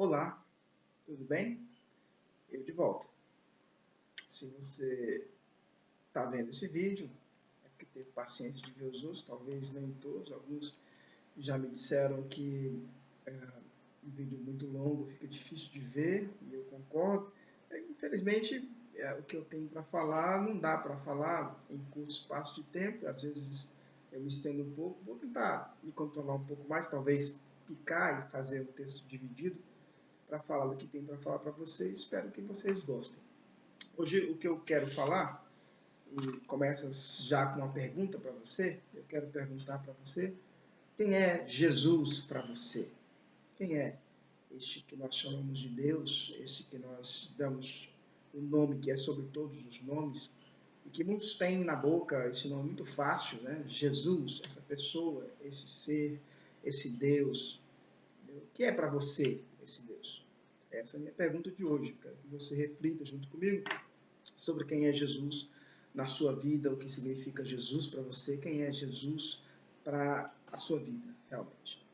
Olá, tudo bem? Eu de volta. Se você está vendo esse vídeo, é porque teve paciência de ver os outros, talvez nem todos, alguns já me disseram que um vídeo muito longo fica difícil de ver, e eu concordo. Infelizmente, o que eu tenho para falar não dá para falar em curto espaço de tempo, às vezes eu me estendo um pouco, vou tentar me controlar um pouco mais, talvez picar e fazer um texto dividido, para falar do que tem para falar para vocês. Espero que vocês gostem. Hoje o que eu quero falar, e começa já com uma pergunta para você, eu quero perguntar para você, quem é Jesus para você? Quem é este que nós chamamos de Deus, este que nós damos o nome que é sobre todos os nomes, e que muitos têm na boca esse nome muito fácil, né? Jesus, essa pessoa, esse ser, esse Deus. O que é para você esse Deus? Essa é a minha pergunta de hoje. Quero que você reflita junto comigo sobre quem é Jesus na sua vida, o que significa Jesus para você, quem é Jesus para a sua vida, realmente.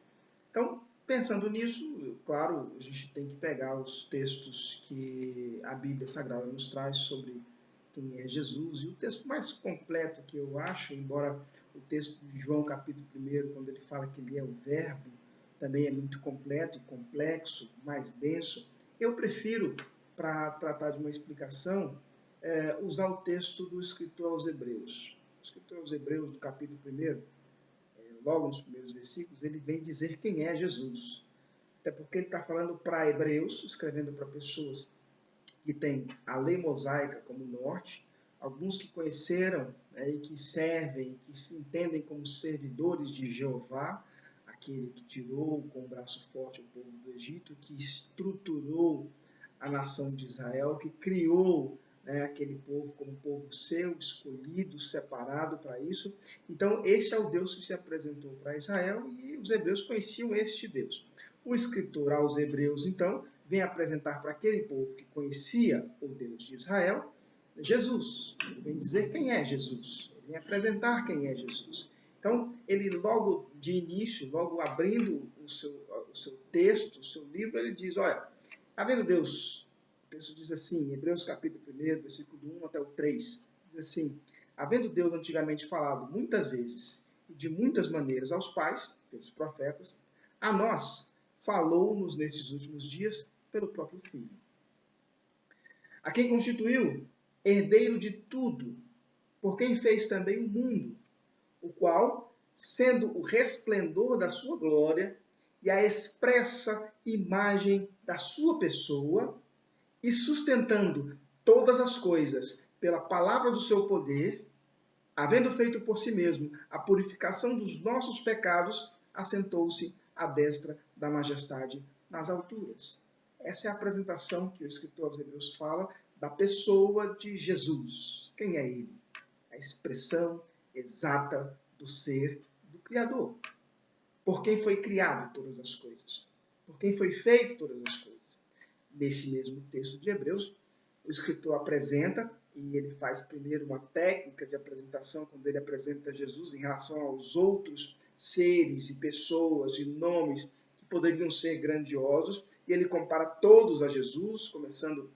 Então, pensando nisso, claro, a gente tem que pegar os textos que a Bíblia Sagrada nos traz sobre quem é Jesus, e o texto mais completo que eu acho, embora o texto de João capítulo 1, quando ele fala que ele é o Verbo, também é muito completo e complexo, mais denso, eu prefiro, para tratar de uma explicação, usar o texto do escritor aos Hebreus. O escritor aos Hebreus, do capítulo 1, logo nos primeiros versículos, ele vem dizer quem é Jesus. Até porque ele está falando para hebreus, escrevendo para pessoas que têm a lei mosaica como norte, alguns que conheceram, e que servem, que se entendem como servidores de Jeová, aquele que tirou com o braço forte o povo do Egito, que estruturou a nação de Israel, que criou aquele povo como povo seu, escolhido, separado para isso. Então, esse é o Deus que se apresentou para Israel e os hebreus conheciam este Deus. O escritor aos hebreus, então, vem apresentar para aquele povo que conhecia o Deus de Israel, Jesus. Ele vem dizer quem é Jesus. Ele vem apresentar quem é Jesus. Então, ele logo de início, logo abrindo o seu texto, o seu livro, ele diz, olha, havendo Deus, o texto diz assim, Hebreus capítulo 1, versículo 1 até o 3, diz assim, havendo Deus antigamente falado muitas vezes e de muitas maneiras aos pais, pelos profetas, a nós falou-nos nesses últimos dias pelo próprio Filho, a quem constituiu herdeiro de tudo, por quem fez também o mundo, o qual, sendo o resplendor da sua glória e a expressa imagem da sua pessoa, e sustentando todas as coisas pela palavra do seu poder, havendo feito por si mesmo a purificação dos nossos pecados, assentou-se à destra da majestade nas alturas. Essa é a apresentação que o escritor aos Hebreus fala da pessoa de Jesus. Quem é ele? A expressão exata do ser do Criador. Por quem foi criado todas as coisas. Por quem foi feito todas as coisas. Nesse mesmo texto de Hebreus, o escritor apresenta, e ele faz primeiro uma técnica de apresentação, quando ele apresenta Jesus em relação aos outros seres e pessoas e nomes que poderiam ser grandiosos, e ele compara todos a Jesus, começando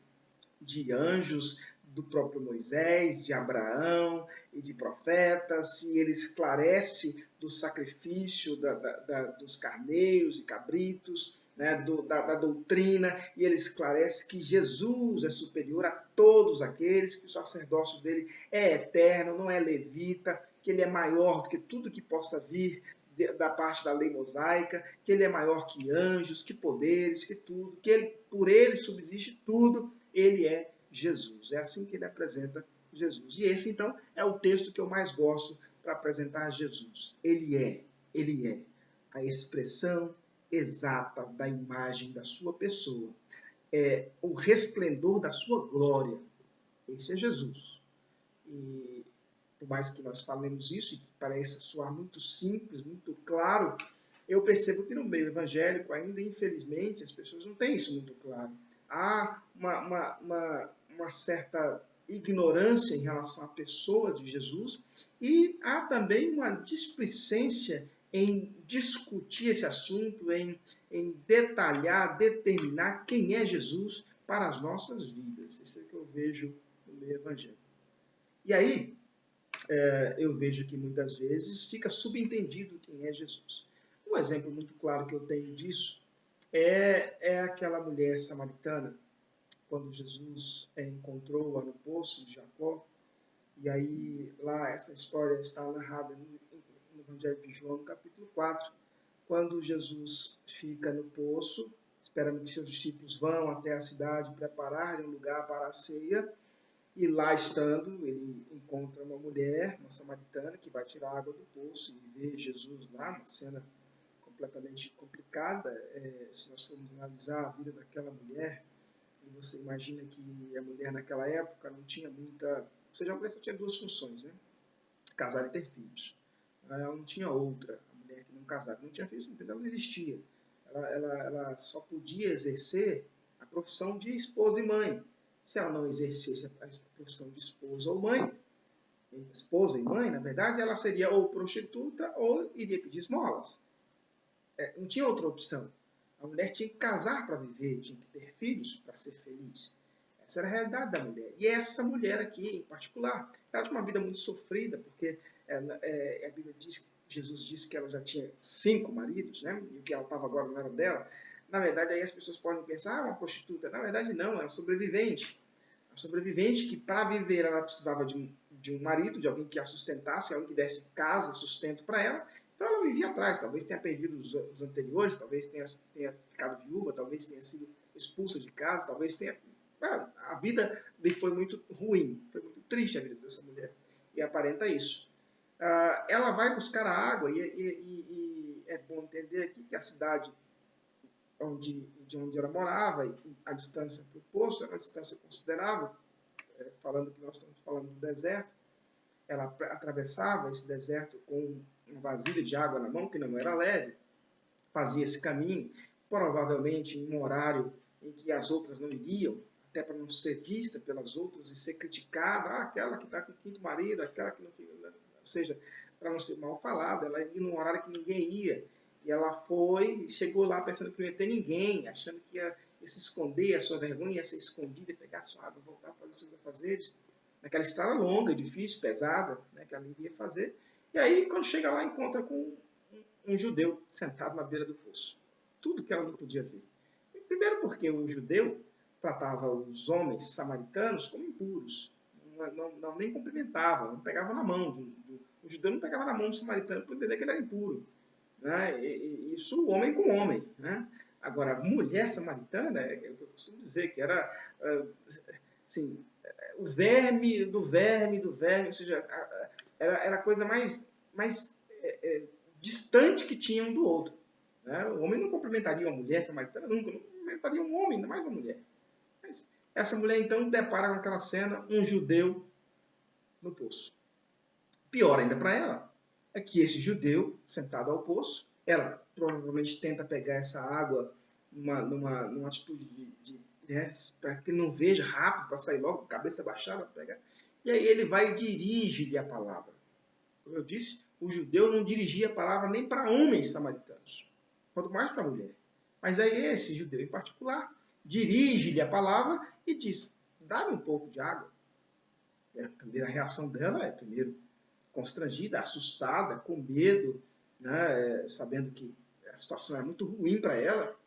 de anjos, do próprio Moisés, de Abraão e de profetas, e ele esclarece do sacrifício dos carneiros e cabritos, da doutrina, e ele esclarece que Jesus é superior a todos aqueles, que o sacerdócio dele é eterno, não é levita, que ele é maior do que tudo que possa vir da parte da lei mosaica, que ele é maior que anjos, que poderes, que tudo, que ele, por ele subsiste tudo, ele é Jesus. É assim que ele apresenta Jesus. E esse, então, é o texto que eu mais gosto para apresentar Jesus. Ele é a expressão exata da imagem da sua pessoa. É o resplendor da sua glória. Esse é Jesus. E por mais que nós falemos isso, e que pareça soar muito simples, muito claro, eu percebo que no meio evangélico, ainda infelizmente, as pessoas não têm isso muito claro. Há uma certa ignorância em relação à pessoa de Jesus e há também uma displicência em discutir esse assunto, em detalhar, determinar quem é Jesus para as nossas vidas. Isso é o que eu vejo no meio evangélico. E aí, eu vejo que muitas vezes fica subentendido quem é Jesus. Um exemplo muito claro que eu tenho disso é aquela mulher samaritana, quando Jesus encontrou-a no poço de Jacó. E aí, lá, essa história está narrada no Evangelho de João, no capítulo 4, quando Jesus fica no poço, esperando que seus discípulos vão até a cidade prepararem um lugar para a ceia. E lá estando, ele encontra uma mulher, uma samaritana, que vai tirar água do poço e vê Jesus lá, uma cena completamente complicada. Se nós formos analisar a vida daquela mulher, e você imagina que a mulher naquela época não tinha muita... Ou seja, a mulher só tinha duas funções, né? Casar e ter filhos. Ela não tinha outra. A mulher que não casava, não tinha filhos, ela não existia. Ela só podia exercer a profissão de esposa e mãe. Se ela não exercesse a profissão de esposa ou mãe, esposa e mãe, na verdade, ela seria ou prostituta ou iria pedir esmolas. Não tinha outra opção. A mulher tinha que casar para viver, tinha que ter filhos para ser feliz. Essa era a realidade da mulher. E essa mulher aqui, em particular, ela tinha uma vida muito sofrida, porque a Bíblia diz, Jesus disse que ela já tinha 5 maridos, né? E o que ela estava agora não era dela. Na verdade, aí as pessoas podem pensar, uma prostituta. Na verdade, não, é uma sobrevivente. A sobrevivente que, para viver, ela precisava de um marido, de alguém que a sustentasse, alguém que desse casa, sustento para ela. Então ela vivia atrás, talvez tenha perdido os anteriores, talvez tenha ficado viúva, talvez tenha sido expulsa de casa, talvez tenha... A vida lhe foi muito ruim, foi muito triste a vida dessa mulher. E aparenta isso. Ela vai buscar a água e é bom entender aqui que a cidade de onde ela morava, a distância para o poço era uma distância considerável, falando que nós estamos falando do deserto. Ela atravessava esse deserto com uma vasilha de água na mão, que não era leve, fazia esse caminho, provavelmente em um horário em que as outras não iriam, até para não ser vista pelas outras e ser criticada, aquela que está com o 5º marido, aquela que não fica, ou seja, para não ser mal falada, ela ia num horário que ninguém ia. E ela chegou lá pensando que não ia ter ninguém, achando que ia se esconder, a sua vergonha ia ser escondida, pegar a sua água, voltar para os seus afazeres, naquela estrada longa, difícil, pesada, né, que ela iria fazer. E aí, quando chega lá, encontra com um judeu sentado na beira do poço. Tudo que ela não podia ver. Primeiro porque o judeu tratava os homens samaritanos como impuros. Não nem cumprimentava, não pegava na mão. O judeu não pegava na mão do samaritano para entender que ele era impuro. Né? Isso homem com homem. Né? Agora, mulher samaritana, é o que eu costumo dizer, que era assim, o verme do verme do verme, ou seja, era a coisa mais distante que tinha um do outro. Né? O homem não cumprimentaria uma mulher samaritana nunca, não cumprimentaria um homem, ainda mais uma mulher. Mas essa mulher, então, depara com aquela cena, um judeu no poço. Pior ainda para ela é que esse judeu, sentado ao poço, ela provavelmente tenta pegar essa água numa atitude para que ele não veja, rápido, para sair logo, cabeça baixada, para pegar. E aí ele vai e dirige-lhe a palavra. Como eu disse, o judeu não dirigia a palavra nem para homens samaritanos, quanto mais para mulher. Mas aí esse judeu em particular dirige-lhe a palavra e diz, dá-me um pouco de água. A primeira reação dela é, primeiro, constrangida, assustada, com medo, né, sabendo que a situação é muito ruim para ela.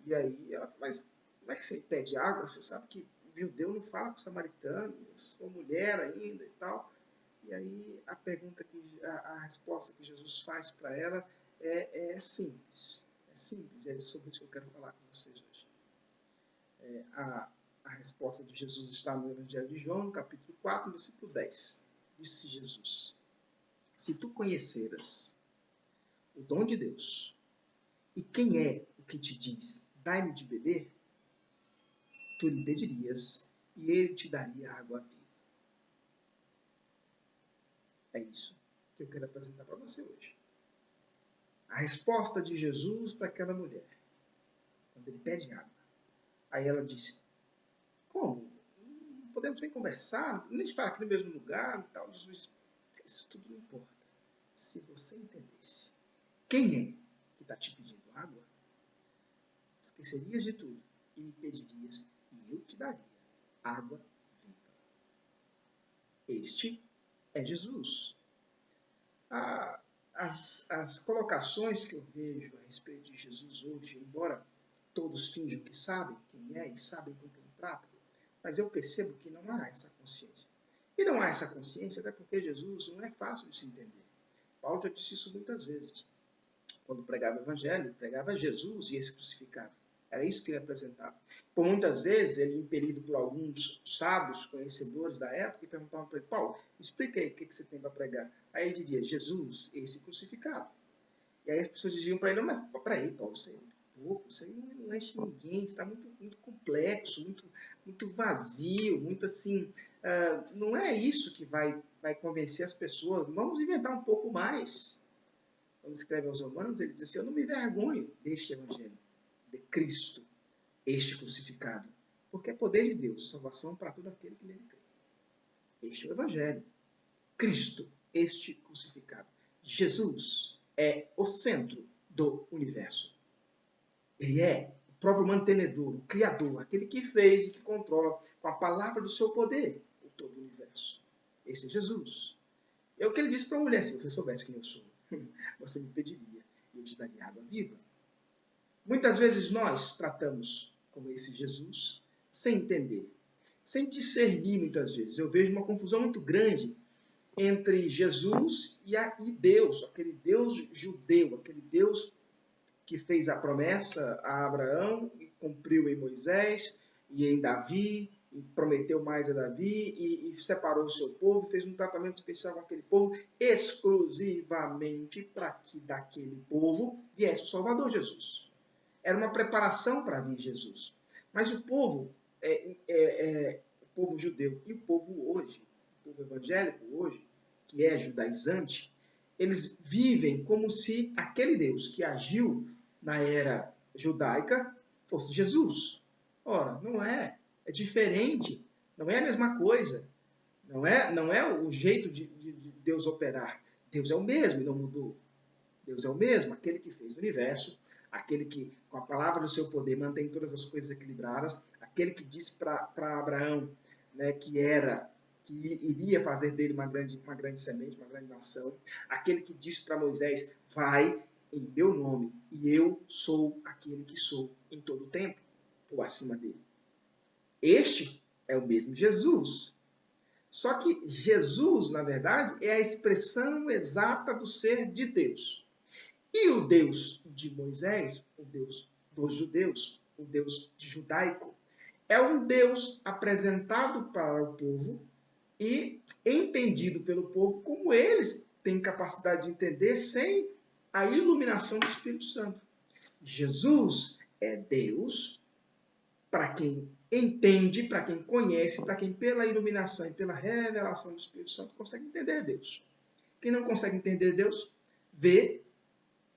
E aí ela fala, mas como é que você pede água? Você sabe que o judeu não fala com o samaritano, eu sou mulher ainda e tal. E aí a resposta que Jesus faz para ela é simples. É simples, é sobre isso que eu quero falar com vocês hoje. A resposta de Jesus está no Evangelho de João, no capítulo 4, versículo 10. Disse Jesus, se tu conheceras o dom de Deus, e quem é o que te diz, dai-me de beber, tu lhe pedirias, e ele te daria água viva. É isso que eu quero apresentar para você hoje. A resposta de Jesus para aquela mulher, quando ele pede água. Aí ela disse, como? Não podemos nem conversar, nem estar aqui no mesmo lugar e tal. Jesus, isso tudo não importa. Se você entendesse quem é que está te pedindo água? Esquecerias de tudo e me pedirias, e eu te daria água viva. Este é Jesus. As colocações que eu vejo a respeito de Jesus hoje, embora todos finjam que sabem quem é e sabem com quem trata, mas eu percebo que não há essa consciência. E não há essa consciência até porque Jesus não é fácil de se entender. Paulo já disse isso muitas vezes. Quando pregava o Evangelho, pregava Jesus e esse crucificado. Era isso que ele apresentava. Por muitas vezes, ele, impelido por alguns sábios, conhecedores da época, perguntavam para ele: Paulo, explica aí o que você tem para pregar. Aí ele diria: Jesus, esse crucificado. E aí as pessoas diziam para ele: mas peraí, Paulo, isso aí é pouco, isso aí não enche ninguém, está muito complexo, muito vazio, muito assim. Não é isso que vai convencer as pessoas. Vamos inventar um pouco mais. Quando escreve aos Romanos, ele diz assim: eu não me envergonho deste evangelho, de Cristo, este crucificado, porque é poder de Deus, salvação para todo aquele que nele crê. Este é o evangelho. Cristo, este crucificado. Jesus é o centro do universo. Ele é o próprio mantenedor, o criador, aquele que fez e que controla com a palavra do seu poder o todo o universo. Esse é Jesus. É o que ele disse para a mulher: se você soubesse quem eu sou, você me pediria e eu te daria água viva. Muitas vezes nós tratamos com esse Jesus sem entender, sem discernir muitas vezes. Eu vejo uma confusão muito grande entre Jesus e Deus, aquele Deus judeu, aquele Deus que fez a promessa a Abraão e cumpriu em Moisés e em Davi, e prometeu mais a Davi, e separou o seu povo, fez um tratamento especial com aquele povo, exclusivamente para que daquele povo viesse o Salvador Jesus. Era uma preparação para vir Jesus. Mas o povo judeu e o povo hoje, o povo evangélico hoje, que é judaizante, eles vivem como se aquele Deus que agiu na era judaica fosse Jesus. Ora, não é. É diferente. Não é a mesma coisa. Não é o jeito de Deus operar. Deus é o mesmo e não mudou. Deus é o mesmo, aquele que fez o universo, aquele que, com a palavra do seu poder, mantém todas as coisas equilibradas, aquele que disse para Abraão, né, que iria fazer dele uma grande semente, uma grande nação, aquele que disse para Moisés: vai em meu nome, e eu sou aquele que sou em todo o tempo, ou acima dele. Este é o mesmo Jesus. Só que Jesus, na verdade, é a expressão exata do ser de Deus. E o Deus de Moisés, o Deus dos judeus, o Deus judaico, é um Deus apresentado para o povo e entendido pelo povo como eles têm capacidade de entender sem a iluminação do Espírito Santo. Jesus é Deus para quem entende, para quem conhece, para quem pela iluminação e pela revelação do Espírito Santo consegue entender Deus. Quem não consegue entender Deus, vê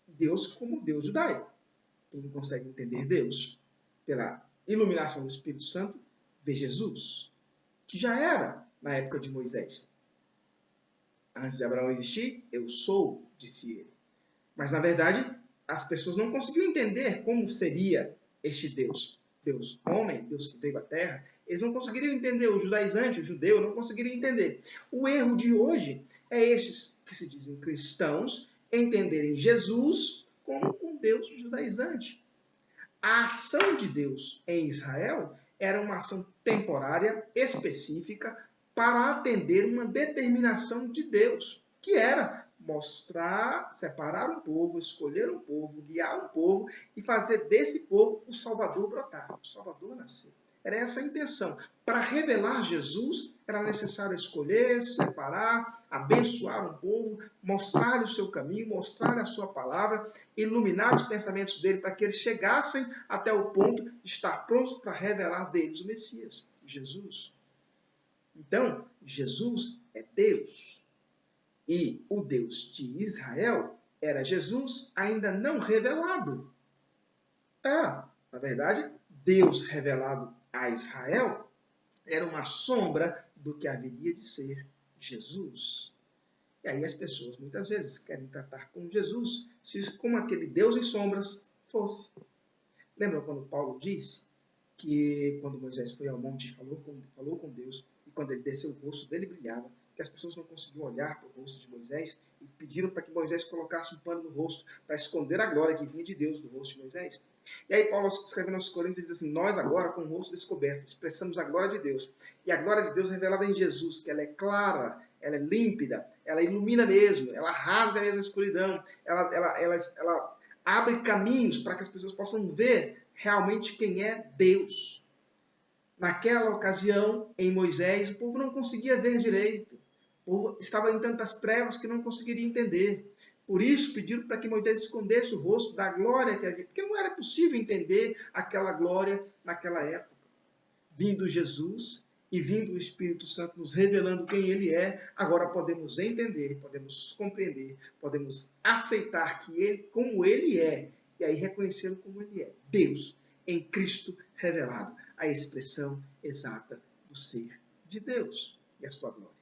Deus como Deus judaico. Quem não consegue entender Deus pela iluminação do Espírito Santo, vê Jesus, que já era na época de Moisés. Antes de Abraão existir, eu sou, disse ele. Mas, na verdade, as pessoas não conseguiam entender como seria este Deus. Deus homem, Deus que veio à terra. Eles não conseguiriam entender, o judaizante, o judeu, não conseguiriam entender. O erro de hoje é estes que se dizem cristãos entenderem Jesus como um Deus judaizante. A ação de Deus em Israel era uma ação temporária, específica, para atender uma determinação de Deus, que era mostrar, separar um povo, escolher um povo, guiar um povo e fazer desse povo o Salvador brotar, o Salvador nascer. Era essa a intenção. Para revelar Jesus, era necessário escolher, separar, abençoar um povo, mostrar o seu caminho, mostrar a sua palavra, iluminar os pensamentos dele para que eles chegassem até o ponto de estar prontos para revelar deles o Messias, Jesus. Então, Jesus é Deus. E o Deus de Israel era Jesus ainda não revelado. Na verdade, Deus revelado a Israel era uma sombra do que haveria de ser Jesus. E aí as pessoas, muitas vezes, querem tratar com Jesus como aquele Deus em sombras fosse. Lembra quando Paulo disse que quando Moisés foi ao monte e falou com Deus, e quando ele desceu, o rosto dele brilhava, que as pessoas não conseguiam olhar para o rosto de Moisés e pediram para que Moisés colocasse um pano no rosto para esconder a glória que vinha de Deus do rosto de Moisés? E aí Paulo, escrevendo aos Coríntios, diz assim: nós agora, com o rosto descoberto, expressamos a glória de Deus. E a glória de Deus revelada em Jesus, que ela é clara, ela é límpida, ela ilumina mesmo, ela rasga mesmo a escuridão, ela abre caminhos para que as pessoas possam ver realmente quem é Deus. Naquela ocasião, em Moisés, o povo não conseguia ver direito. O povo estava em tantas trevas que não conseguiria entender. Por isso, pediram para que Moisés escondesse o rosto da glória que havia, porque não era possível entender aquela glória naquela época. Vindo Jesus e vindo o Espírito Santo nos revelando quem ele é, agora podemos entender, podemos compreender, podemos aceitar que ele, como ele é, e aí reconhecê-lo como ele é, Deus em Cristo revelado, a expressão exata do ser de Deus e a sua glória.